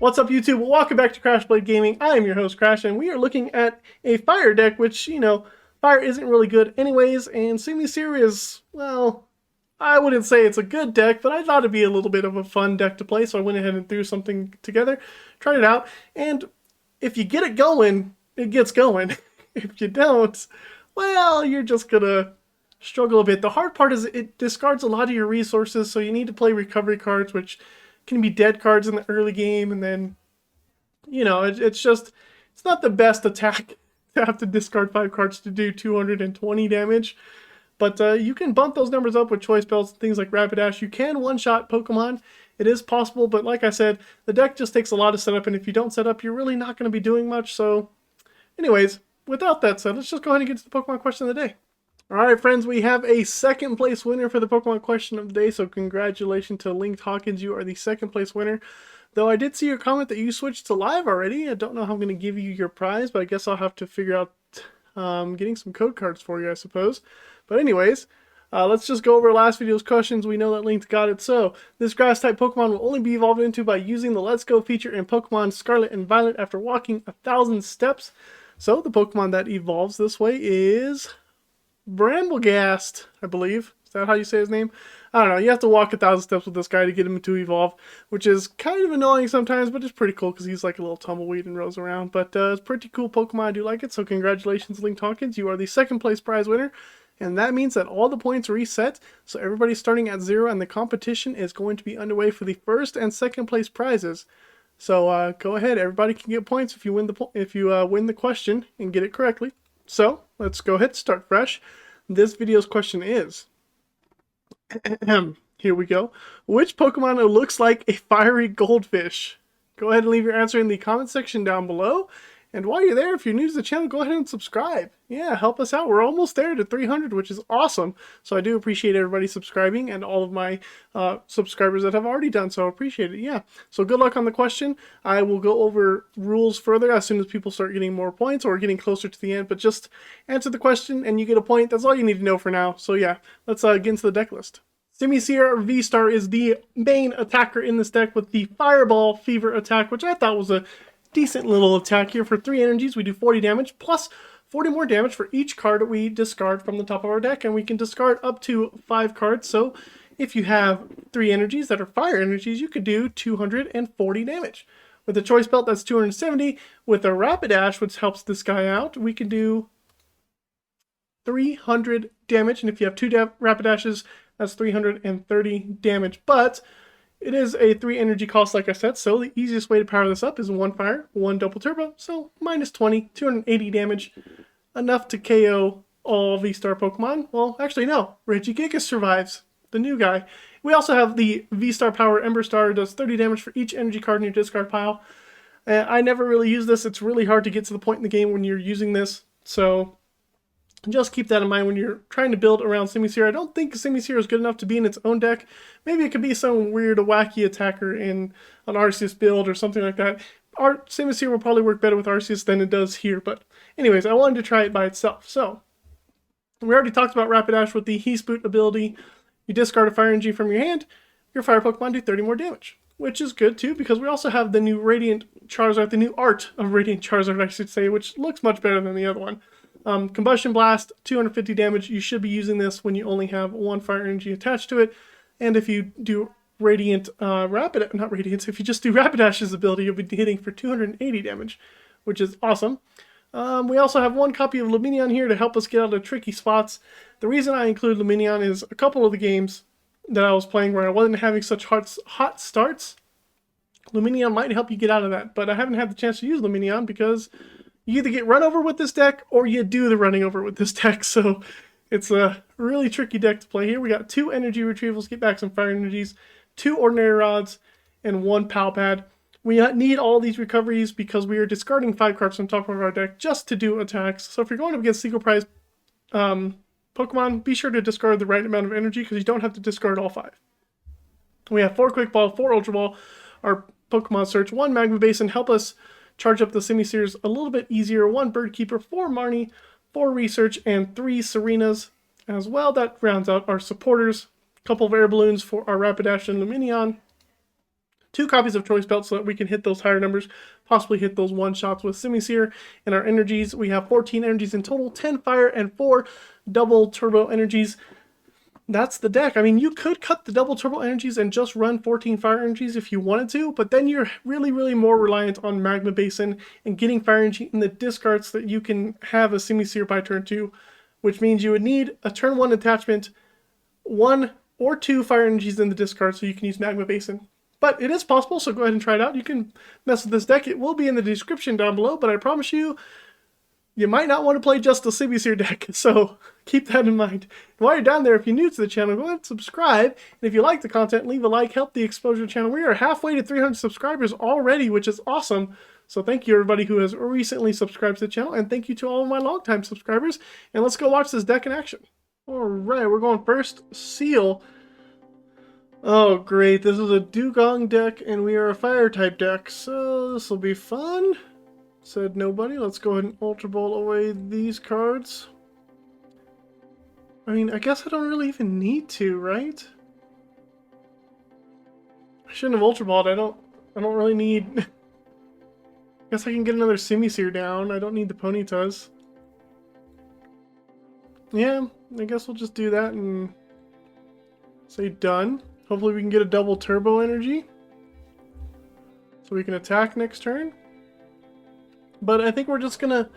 What's up, YouTube? Welcome back to Crashblade Gaming. I am your host, Crash, and we are looking at a fire deck, which, fire isn't really good anyways, and Simisear is, well, I wouldn't say it's a good deck, but I thought it'd be a little bit of a fun deck to play, so I went ahead and threw something together, tried it out, and if you get it going, it gets going. If you don't, well, you're just gonna struggle a bit. The hard part is it discards a lot of your resources, so you need to play recovery cards, which can be dead cards in the early game, and then, it's not the best attack to have to discard 5 cards to do 220 damage. But you can bump those numbers up with choice belts and things like Rapidash. You can one-shot Pokemon. It is possible, but like I said, the deck just takes a lot of setup, and if you don't set up, you're really not going to be doing much. So, anyways, without that said, let's just go ahead and get to the Pokemon question of the day. Alright friends, we have a second place winner for the Pokemon question of the day, so congratulations to Linked Hawkins, you are the second place winner. Though I did see your comment that you switched to live already. I don't know how I'm going to give you your prize, but I guess I'll have to figure out getting some code cards for you, I suppose. But anyways, let's just go over last video's questions. We know that Linked got it. So, this grass-type Pokemon will only be evolved into by using the Let's Go feature in Pokemon Scarlet and Violet after walking 1,000 steps. So, the Pokemon that evolves this way is Bramblegast, I believe. Is that how you say his name? I don't know. You have to walk 1,000 steps with this guy to get him to evolve, which is kind of annoying sometimes, but it's pretty cool because he's like a little tumbleweed and rolls around. But it's pretty cool Pokemon. I do like it. So congratulations, Linked Hawkins. You are the second place prize winner. And that means that all the points reset. So everybody's starting at 0, and the competition is going to be underway for the first and second place prizes. So go ahead. Everybody can get points if you win the question and get it correctly. So, let's go ahead and start fresh. This video's question is, here we go. Which Pokemon looks like a fiery goldfish? Go ahead and leave your answer in the comment section down below. And while you're there, if you're new to the channel, go ahead and subscribe. Yeah, help us out. We're almost there to 300, which is awesome. So I do appreciate everybody subscribing and all of my subscribers that have already done so. I appreciate it. Yeah. So good luck on the question. I will go over rules further as soon as people start getting more points or getting closer to the end. But just answer the question and you get a point. That's all you need to know for now. So yeah, let's get into the deck list. Simisear VSTAR is the main attacker in this deck with the Fireball Fever attack, which I thought was a decent little attack here. For 3 energies, we do 40 damage, plus 40 more damage for each card we discard from the top of our deck, and we can discard up to 5 cards. So if you have 3 energies that are fire energies, you could do 240 damage. With a Choice Belt, that's 270. With a Rapidash, which helps this guy out, we can do 300 damage, and if you have 2 Rapidashes, that's 330 damage. But it is a 3 energy cost, like I said, so the easiest way to power this up is 1 fire, 1 double turbo, so minus 20, 280 damage, enough to KO all V-Star Pokemon. Well, actually no, Regigigas survives, the new guy. We also have the V-Star Power Ember Star, does 30 damage for each energy card in your discard pile. I never really use this. It's really hard to get to the point in the game when you're using this, so just keep that in mind when you're trying to build around Simisear. I don't think Simisear is good enough to be in its own deck. Maybe it could be some weird, wacky attacker in an Arceus build or something like that. Simisear will probably work better with Arceus than it does here. But anyways, I wanted to try it by itself. So, we already talked about Rapidash with the Heat Boot ability. You discard a fire energy from your hand, your fire Pokemon do 30 more damage. Which is good too, because we also have the new Radiant Charizard, the new art of Radiant Charizard, I should say, which looks much better than the other one. Combustion Blast, 250 damage. You should be using this when you only have 1 fire energy attached to it. And if you do Radiant, if you just do Rapidash's ability, you'll be hitting for 280 damage, which is awesome. We also have 1 copy of Lumineon here to help us get out of tricky spots. The reason I include Lumineon is a couple of the games that I was playing where I wasn't having such hot starts. Lumineon might help you get out of that, but I haven't had the chance to use Lumineon because you either get run over with this deck or you do the running over with this deck. So it's a really tricky deck to play here. We got 2 energy retrievals, get back some fire energies, 2 ordinary rods, and 1 Pal Pad. We need all these recoveries because we are discarding 5 cards from top of our deck just to do attacks. So if you're going up against single prize Pokemon, be sure to discard the right amount of energy because you don't have to discard all 5. We have 4 Quick Ball, 4 Ultra Ball, our Pokemon Search, 1 Magma Basin, help us charge up the Simisears a little bit easier, 1 Bird Keeper, 4 Marnie, 4 Research, and 3 Serenas as well. That rounds out our supporters. A couple of Air Balloons for our Rapidash and Lumineon. 2 copies of Choice Belt so that we can hit those higher numbers, possibly hit those one-shots with Simisear. And our energies, we have 14 energies in total, 10 fire and 4 double turbo energies. That's the deck. I mean, you could cut the double turbo energies and just run 14 fire energies if you wanted to, but then you're really more reliant on Magma Basin and getting fire energy in the discards so that you can have a Simisear by turn 2, which means you would need a turn 1 attachment, 1 or 2 fire energies in the discard so you can use Magma Basin. But it is possible, so go ahead and try it out. You can mess with this deck. It will be in the description down below, but I promise you, you might not want to play just the Simisear deck, so keep that in mind. And while you're down there, if you're new to the channel, go ahead and subscribe. And if you like the content, leave a like, help the exposure channel. We are halfway to 300 subscribers already, which is awesome. So thank you everybody who has recently subscribed to the channel, and thank you to all of my longtime subscribers. And let's go watch this deck in action. Alright, we're going first, Seal. Oh great, this is a Dugong deck, and we are a fire type deck, so this will be fun. Said nobody. Let's go ahead and Ultra Ball away these cards. I mean, I guess I don't really even need to, right? I shouldn't have Ultra Balled. I don't really need... I guess I can get another Simisear down. I don't need the Ponytas. Yeah, I guess we'll just do that and say done. Hopefully we can get a double turbo energy so we can attack next turn. But I think we're just gonna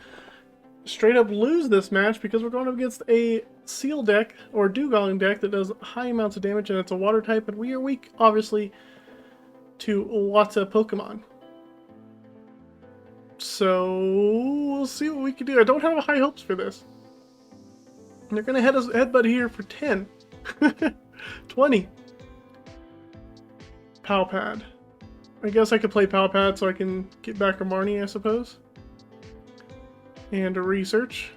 straight up lose this match because we're going up against a Seal deck or Dugong deck that does high amounts of damage, and it's a water type, and we are weak, obviously, to lots of Pokemon. So we'll see what we can do. I don't have high hopes for this. They're gonna headbutt here for 10. 20. Pal Pad. I guess I could play Pal Pad so I can get back a Marnie, I suppose. And a Research.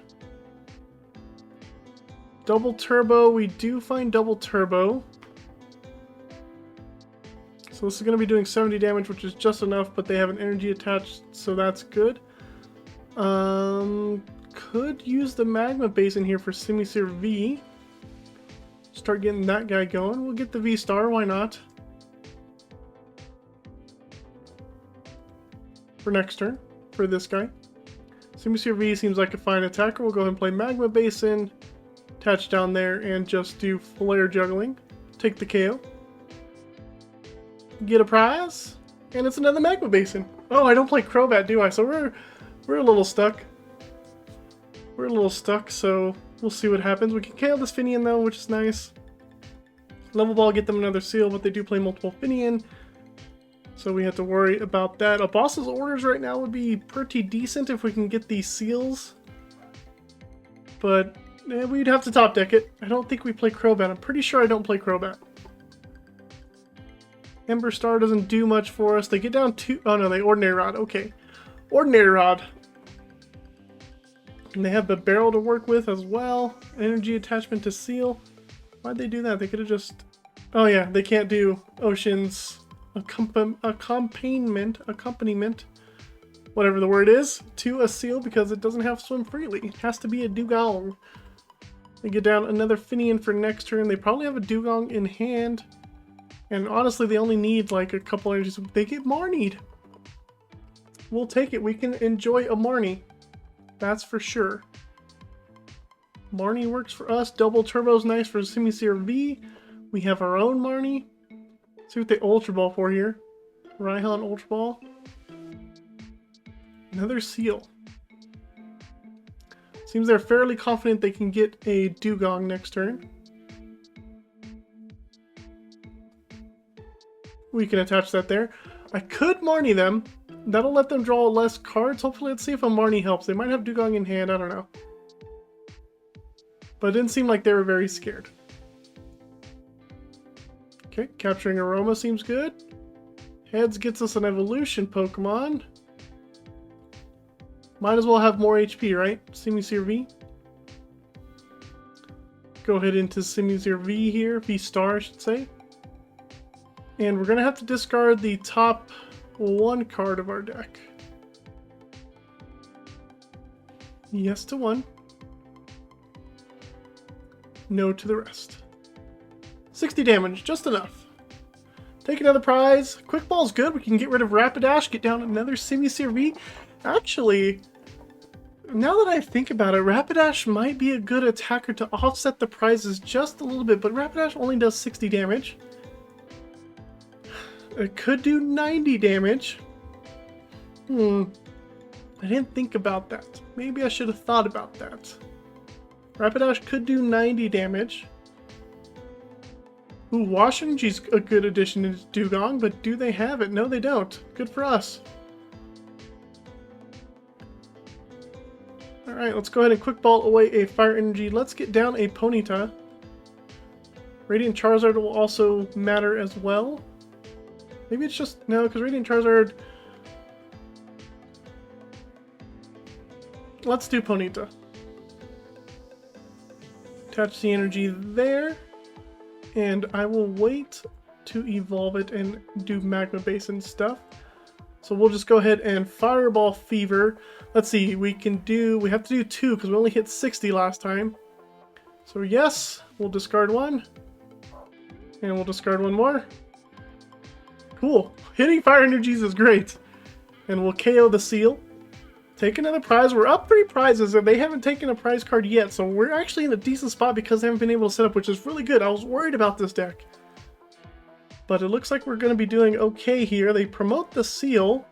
Double Turbo. We do find Double Turbo. So this is going to be doing 70 damage, which is just enough, but they have an energy attached, so that's good. Could use the Magma Basin here for Simisear V. Start getting that guy going. We'll get the V-Star, why not? For next turn, for this guy. Simisear V seems like a fine attacker. We'll go ahead and play Magma Basin, attach down there, and just do Flare Juggling. Take the KO. Get a prize, and it's another Magma Basin. Oh, I don't play Crobat, do I? So we're a little stuck. We're a little stuck, so we'll see what happens. We can KO this Finian though, which is nice. Level Ball, get them another Seal, but they do play multiple Finian. So we have to worry about that. A boss's orders right now would be pretty decent if we can get these seals. But we'd have to top deck it. I don't think we play Crobat. I'm pretty sure I don't play Crobat. Ember Star doesn't do much for us. They get down to... Oh no, they Ordinary Rod. Okay. Ordinary Rod. And they have the barrel to work with as well. Energy attachment to Seal. Why'd they do that? They could have just... Oh yeah, they can't do Ocean's... accompaniment, whatever the word is, to a Seal because it doesn't have Swim Freely. It has to be a Dugong. They get down another Finian for next turn. They probably have a Dugong in hand. And honestly, they only need like a couple energies. They get Marnied. We'll take it. We can enjoy a Marnie. That's for sure. Marnie works for us. Double Turbo's nice for Simisear V. We have our own Marnie. See what they Ultra Ball for here. Raihan Ultra Ball. Another Seal. Seems they're fairly confident they can get a Dugong next turn. We can attach that there. I could Marnie them. That'll let them draw less cards. Hopefully, let's see if a Marnie helps. They might have Dugong in hand. I don't know. But it didn't seem like they were very scared. Okay, capturing Aroma seems good. Heads gets us an evolution Pokemon. Might as well have more HP, right? Simisear V. Go ahead into Simisear V here. V-Star, I should say. And we're going to have to discard the top one card of our deck. Yes to one. No to the rest. 60 damage, just enough. Take another prize. Quick Ball's good. We can get rid of Rapidash, get down another Simisear V. Actually, now that I think about it, Rapidash might be a good attacker to offset the prizes just a little bit, but Rapidash only does 60 damage. It could do 90 damage. I didn't think about that. Maybe I should have thought about that. Rapidash could do 90 damage. Ooh, Wash Energy's a good addition to Dugong, but do they have it? No, they don't. Good for us. Alright, let's go ahead and Quick Ball away a Fire Energy. Let's get down a Ponyta. Radiant Charizard will also matter as well. Maybe it's just... no, because Radiant Charizard... let's do Ponyta. Attach the energy there. And I will wait to evolve it and do Magma Basin stuff. So we'll just go ahead and Fireball Fever. Let's see, we have to do 2 because we only hit 60 last time. So yes, we'll discard 1. And we'll discard 1 more. Cool. Hitting Fire Energies is great. And we'll KO the Seal. Take another prize. We're up 3 prizes and they haven't taken a prize card yet. So we're actually in a decent spot because they haven't been able to set up, which is really good. I was worried about this deck. But it looks like we're going to be doing okay here. They promote the Seal.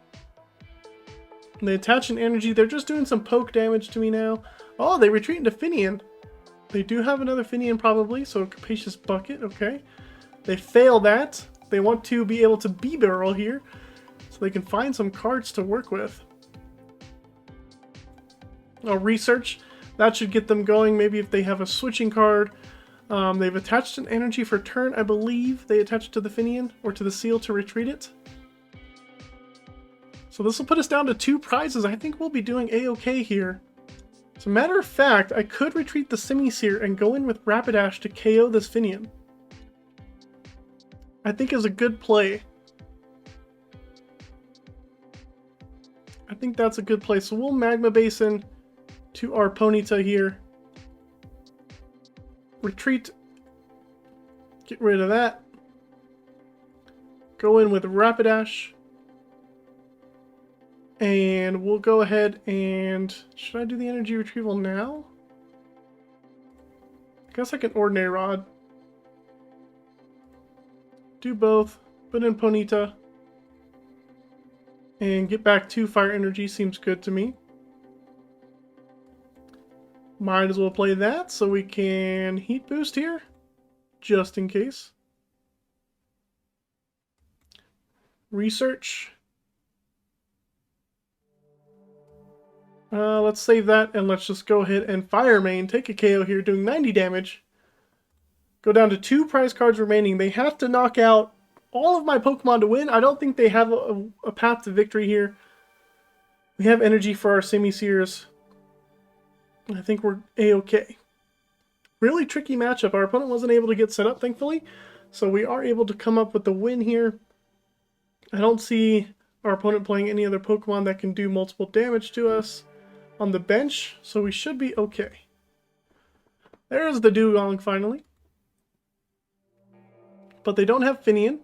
And they attach an energy. They're just doing some poke damage to me now. Oh, they retreat into Finian. They do have another Finian probably. So Capacious Bucket. Okay. They fail that. They want to be able to B-barrel here. So they can find some cards to work with. Research. That should get them going. Maybe if they have a switching card. They've attached an energy for turn, I believe. They attach it to the Finian or to the Seal to retreat it. So this will put us down to 2 prizes. I think we'll be doing A-okay here. As a matter of fact, I could retreat the Simisear and go in with Rapidash to KO this Finian. I think is a good play. I think that's a good play. So we'll Magma Basin to our Ponyta here. Retreat. Get rid of that. Go in with Rapidash. And we'll go ahead and... should I do the Energy Retrieval now? I guess I can Ordinary Rod. Do both. Put in Ponyta. And get back 2 Fire Energy. Seems good to me. Might as well play that so we can Heat Boost here. Just in case. Research. Let's save that and let's just go ahead and Fire Main. Take a KO here doing 90 damage. Go down to 2 prize cards remaining. They have to knock out all of my Pokemon to win. I don't think they have a path to victory here. We have energy for our Simisears. I think we're A-okay. Really tricky matchup. Our opponent wasn't able to get set up, thankfully. So we are able to come up with the win here. I don't see our opponent playing any other Pokemon that can do multiple damage to us on the bench. So we should be okay. There's the Dugong finally. But they don't have Finian.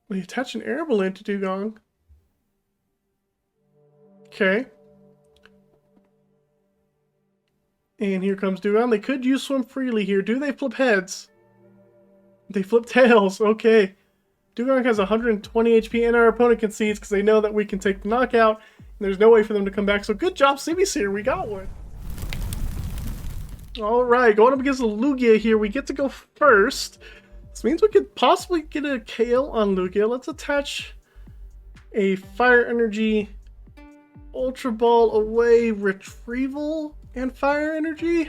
They attach an Air Balloon to Dugong. Okay. And here comes Dugong. They could use Swim Freely here. Do they flip heads? They flip tails. Okay. Dugong has 120 HP and our opponent concedes because they know that we can take the knockout. And there's no way for them to come back. So good job, Simisear. We got one. Alright, going up against Lugia here. We get to go first. This means we could possibly get a KO on Lugia. Let's attach a Fire Energy, Ultra Ball away, Retrieval, and Fire Energy.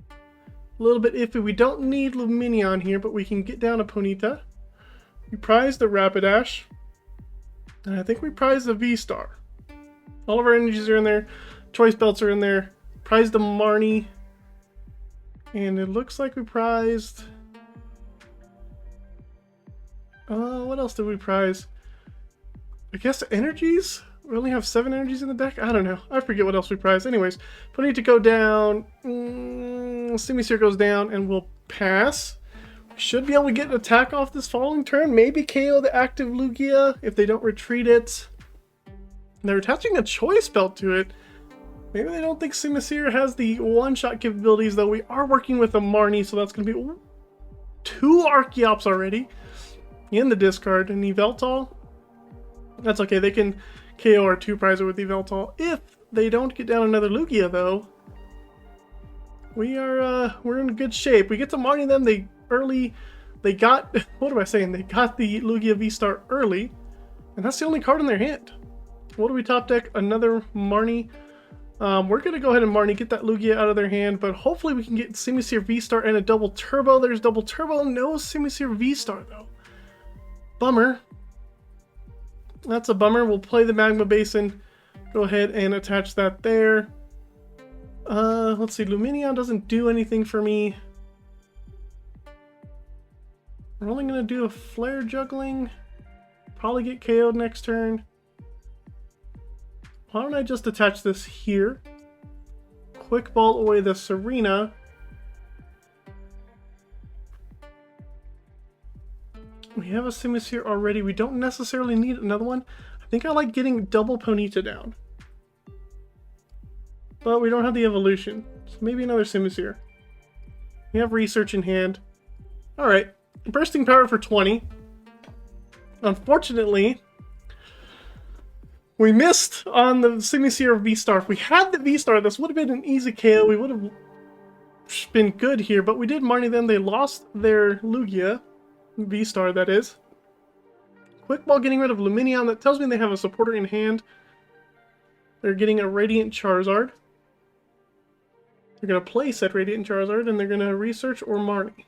A little bit iffy. We don't need Lumineon here, but we can get down a Ponyta. We prize the Rapidash. And I think we prize the VSTAR. All of our energies are in there. Choice Belts are in there. Prize the Marnie. And it looks like we prized... what else did we prize? I guess energies? We only have 7 energies in the deck? I don't know. I forget what else we prized. Anyways, Ponyta go down. Simisear goes down and we'll pass. Should be able to get an attack off this following turn. Maybe KO the active Lugia if they don't retreat it. They're attaching a Choice Belt to it. Maybe they don't think Simisear has the one-shot capabilities, though. We are working with a Marnie, so that's going to be 2 Archeops already in the discard. And Yveltal, that's okay. They can KO our 2-prizer with Yveltal. If they don't get down another Lugia, though, we're in good shape. We get to Marnie them. They got, what am I saying? They got the Lugia V-Star early, and that's the only card in their hand. What do we top deck? Another Marnie. We're going to go ahead and Marnie, get that Lugia out of their hand, but hopefully we can get Simisear V-Star and a double turbo. There's double turbo, no Simisear V-Star though. Bummer. That's a bummer. We'll play the Magma Basin. Go ahead and attach that there. Let's see, Lumineon doesn't do anything for me. We're only going to do a Flare Juggling. Probably get KO'd next turn. Why don't I just attach this here? Quick Ball away the Serena. We have a Simisear already. We don't necessarily need another one. I think I like getting double Ponyta down. But we don't have the evolution. So maybe another Simisear. We have research in hand. Alright. Bursting power for 20. Unfortunately, we missed on the Simisear V-Star. If we had the V-Star, this would have been an easy KO. We would have been good here, but we did Marnie them. They lost their Lugia. V-Star, that is. Quick Ball getting rid of Lumineon. That tells me they have a supporter in hand. They're getting a Radiant Charizard. They're going to play said Radiant Charizard, and they're going to research or Marnie.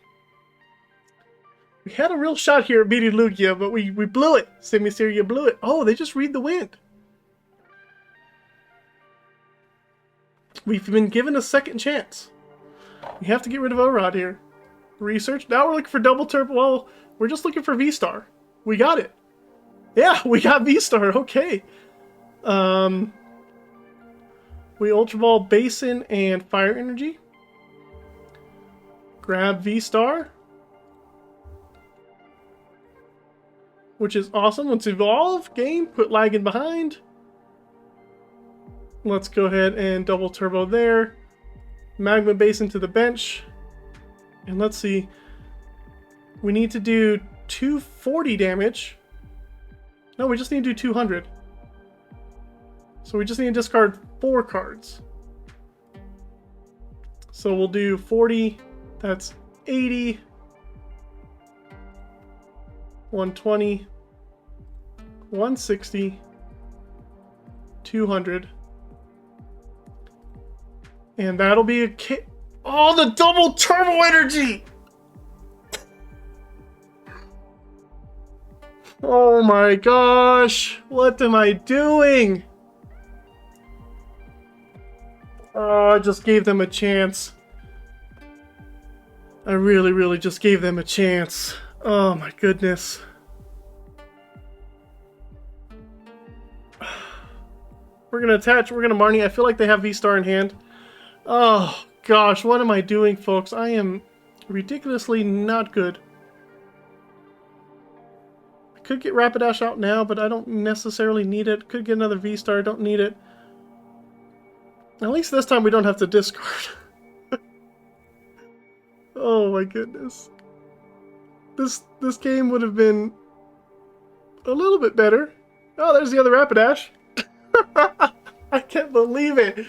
We had a real shot here at beating Lugia, but we blew it. Simisear, you blew it. Oh, they just read the wind. We've been given a second chance. We have to get rid of O-Rod here. Research. Now we're looking for double turbo. Well, we're just looking for V-Star. We got it. Yeah, we got V-Star. Okay. We Ultra Ball Basin and Fire Energy. Grab V-Star. Which is awesome. Let's evolve. Game. Put lagging behind. Let's go ahead and double turbo there. Magma Basin to the bench. And let's see. We need to do 240 damage. No, we just need to do 200. So we just need to discard 4 cards. So we'll do 40. That's 80. 120. 160. 200. And that'll be a kit. Oh, the double turbo energy! Oh my gosh. What am I doing? Oh, I just gave them a chance. I really just gave them a chance. Oh my goodness. We're gonna attach, we're gonna Marnie. I feel like they have V-Star in hand. Oh gosh, what am I doing, folks? I am ridiculously not good. I could get Rapidash out now, but I don't necessarily need it. Could get another V-Star, don't need it. At least this time we don't have to discard. Oh my goodness. This game would have been a little bit better. Oh, there's the other Rapidash. I can't believe it.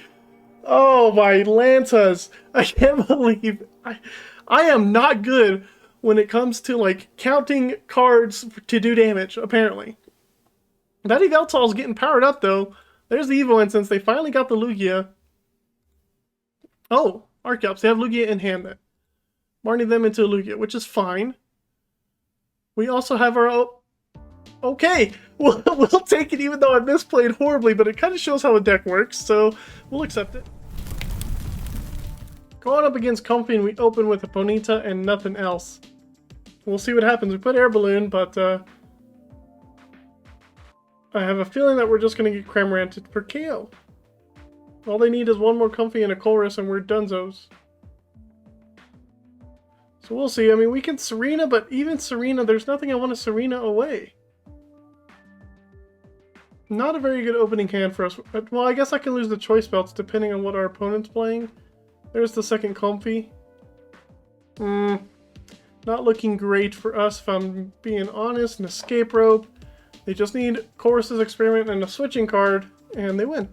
Oh my Lantas. I can't believe I am not good when it comes to like counting cards to do damage, apparently. That Yveltal's getting powered up though. There's the Evo Instance. They finally got the Lugia. Oh, Archeops. They have Lugia in hand then. Marnie them into Lugia, which is fine. We also have our... Okay, we'll take it even though I misplayed horribly, but it kind of shows how the deck works, so we'll accept it. Going up against Comfy, and we open with a Ponyta and nothing else. We'll see what happens. We put Air Balloon, but I have a feeling that we're just going to get Cramoranted for KO. All they need is one more Comfy and a Colress, and we're dunzos. So we'll see. I mean, we can Serena, but even Serena, there's nothing I want to Serena away. Not a very good opening hand for us. Well, I guess I can lose the choice belts depending on what our opponent's playing. There's the second Comfy. Not looking great for us if I'm being honest. An escape rope. They just need Chorus's Experiment and a switching card, and they win.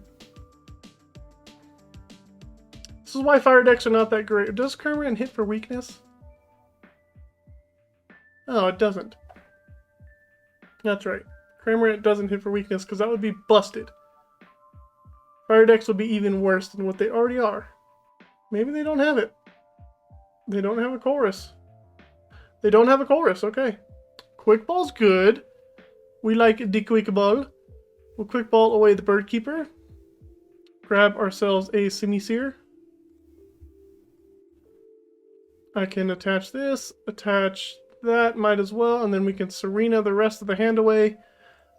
This is why fire decks are not that great. Does Cramorant hit for weakness? Oh, it doesn't. That's right. Cramorant doesn't hit for weakness because that would be busted. Fire decks would be even worse than what they already are. Maybe they don't have it. They don't have a Chorus. They don't have a Chorus, okay. Quick Ball's good. We like the Quick Ball. We'll Quick Ball away the Bird Keeper. Grab ourselves a Simisear. I can attach this, attach that, might as well, and then we can Serena the rest of the hand away.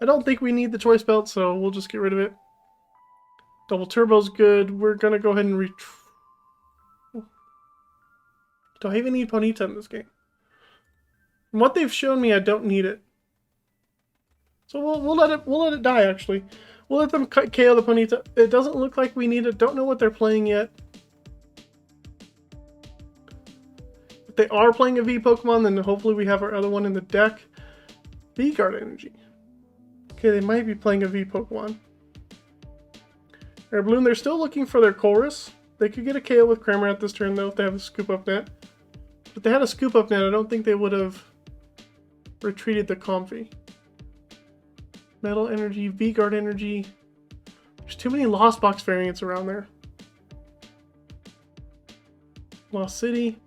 I don't think we need the choice belt, so we'll just get rid of it. Double Turbo's good. We're gonna go ahead and do I even need Ponyta in this game? From what they've shown me, I don't need it. So we'll let it die. Actually, we'll let them KO the Ponyta. It doesn't look like we need it. Don't know what they're playing yet. If they are playing a V Pokemon, then hopefully we have our other one in the deck. V-Guard Energy. Okay, they might be playing a V Pokemon. Air Balloon, they're still looking for their Chorus. They could get a KO with Cramorant this turn, though, if they have a Scoop Up Net. If they had a Scoop Up Net, I don't think they would have retreated the Comfy. Metal Energy, V-Guard Energy. There's too many Lost Box variants around there. Lost City.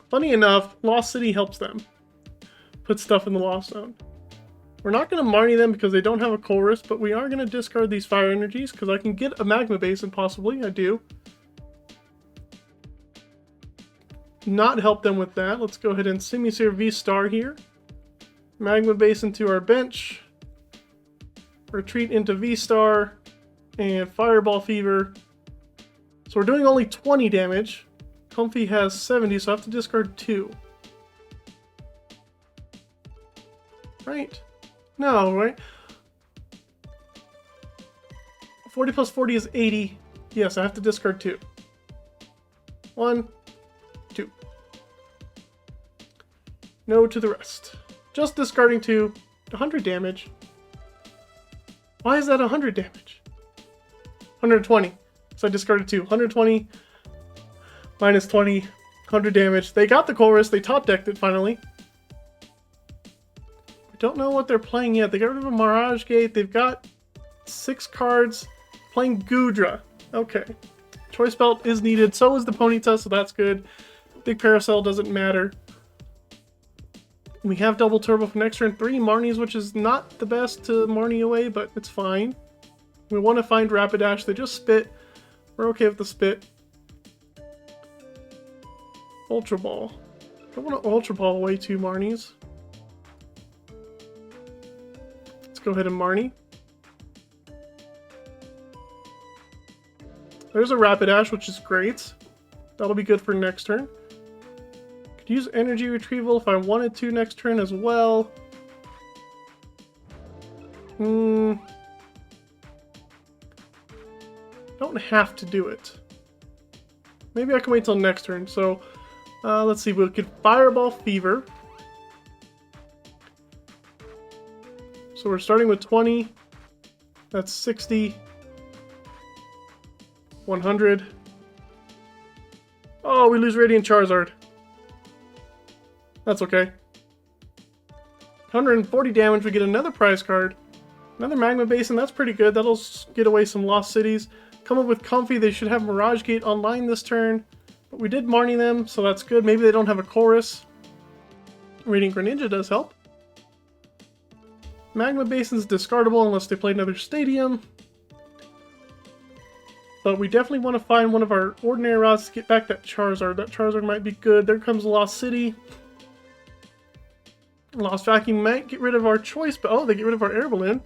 Funny enough, Lost City helps them put stuff in the Lost Zone. We're not going to Marnie them because they don't have a Chorus, but we are going to discard these Fire Energies because I can get a Magma Basin possibly. I do. Not help them with that. Let's go ahead and Simisear VSTAR here. Magma Basin to our bench. Retreat into VSTAR. And Fireball Fever. So we're doing only 20 damage. Comfy has 70, so I have to discard 2. Right? No, right? 40 plus 40 is 80. Yes, I have to discard 2. 1, 2. No to the rest. Just discarding 2. 100 damage. Why is that 100 damage? 120. So I discarded 2. 120 minus 20. 100 damage. They got the Chorus. They top decked it finally. I don't know what they're playing yet. They got rid of a Mirage Gate. They've got 6 cards. Playing Goodra. Okay. Choice Belt is needed. So is the Ponyta, so that's good. Big Parasol doesn't matter. We have Double Turbo for next turn. 3 Marnies, which is not the best to Marnie away, but it's fine. We want to find Rapidash. They just spit. We're okay with the spit. Ultra Ball. I don't want to Ultra Ball away 2 Marnies. Let's go ahead and Marnie. There's a Rapidash, which is great. That'll be good for next turn. Could use Energy Retrieval if I wanted to next turn as well. Don't have to do it. Maybe I can wait till next turn. So, let's see. We could Fireball Fever. So we're starting with 20. That's 60. 100. Oh, we lose Radiant Charizard. That's okay. 140 damage. We get another prize card. Another Magma Basin. That's pretty good. That'll get away some Lost Cities. Come up with Comfy. They should have Mirage Gate online this turn. But we did Marnie them, so that's good. Maybe they don't have a Chorus. Radiant Greninja does help. Magma Basin's discardable unless they play another Stadium. But we definitely want to find one of our Ordinary Rods to get back that Charizard. That Charizard might be good. There comes Lost City. Lost Vacuum might get rid of our Choice, but oh, they get rid of our Air Balloon.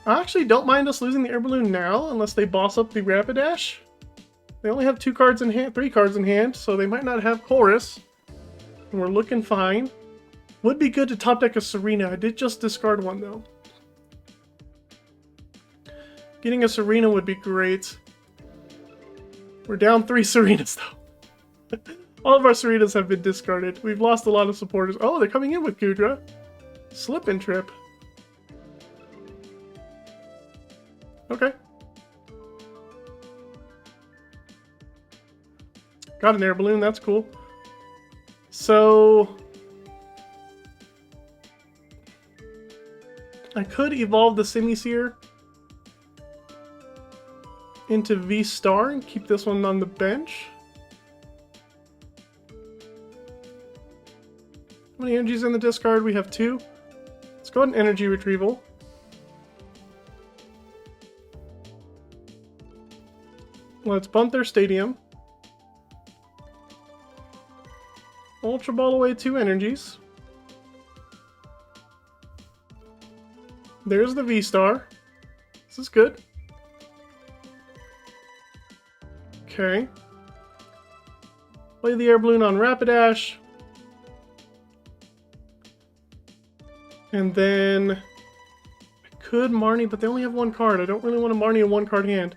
I actually don't mind us losing the Air Balloon now, unless they boss up the Rapidash. They only have 2 cards in hand, 3 cards in hand, so they might not have Chorus. And we're looking fine. Would be good to top deck a Serena. I did just discard one though. Getting a Serena would be great. We're down 3 Serenas though. All of our Serenas have been discarded. We've lost a lot of supporters. Oh, they're coming in with Goodra. Slip and trip. Okay. Got an Air Balloon, that's cool. So I could evolve the Simisear into V-Star and keep this one on the bench. How many energies in the discard? We have 2. Let's go ahead and Energy Retrieval. Let's bunt their stadium. Ultra Ball away 2 energies. There's the V-Star. This is good. Okay. Play the Air Balloon on Rapidash. And then I could Marnie, but they only have 1 card. I don't really want to Marnie a 1-card hand.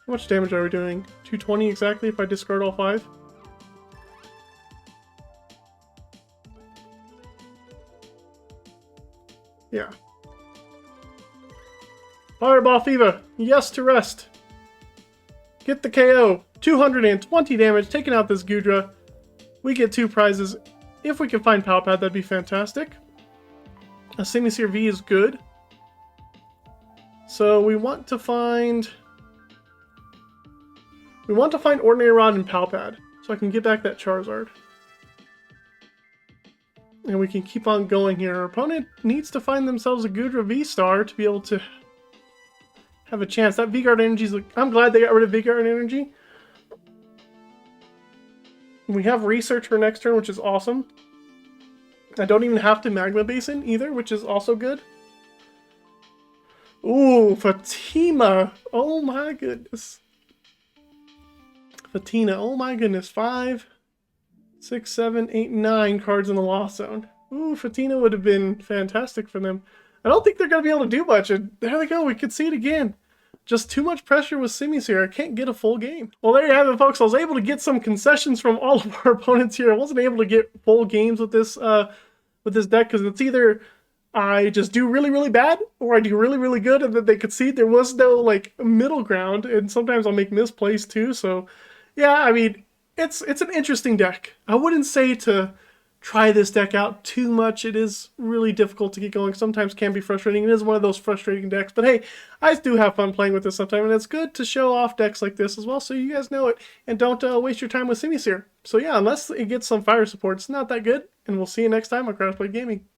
How much damage are we doing? 220 exactly if I discard all 5? Yeah. Fireball Fever. Yes to rest. Get the KO. 220 damage. Taking out this Goodra. We get 2 prizes. If we can find Pal Pad, that'd be fantastic. A Simisear V is good. So we want to find... Ordinary Rod and Pal Pad. So I can get back that Charizard. And we can keep on going here. Our opponent needs to find themselves a Goodra V-Star to be able to have a chance. That V-Guard Energy's... I'm glad they got rid of V-Guard Energy. We have Research for next turn, which is awesome. I don't even have to Magma Basin either, which is also good. Ooh, Fatima. Oh my goodness. Fatina. Oh my goodness. 5, 6, 7, 8, 9 cards in the Lost Zone. Ooh, Fatina would have been fantastic for them. I don't think they're going to be able to do much. And there they go. We could see it again. Just too much pressure with Simisear. I can't get a full game. Well, there you have it, folks. I was able to get some concessions from all of our opponents here. I wasn't able to get full games with this deck because it's either I just do really, really bad or I do really, really good and then they concede. There was no, like, middle ground, and sometimes I'll make misplays too. So, yeah, I mean, it's an interesting deck. I wouldn't say to try this deck out too much. It is really difficult to get going. Sometimes can be frustrating. It is one of those frustrating decks. But hey, I do have fun playing with this sometimes, and it's good to show off decks like this as well so you guys know it. And don't waste your time with Simisear. So yeah, unless it gets some fire support, it's not that good. And we'll see you next time on Crossplay Gaming.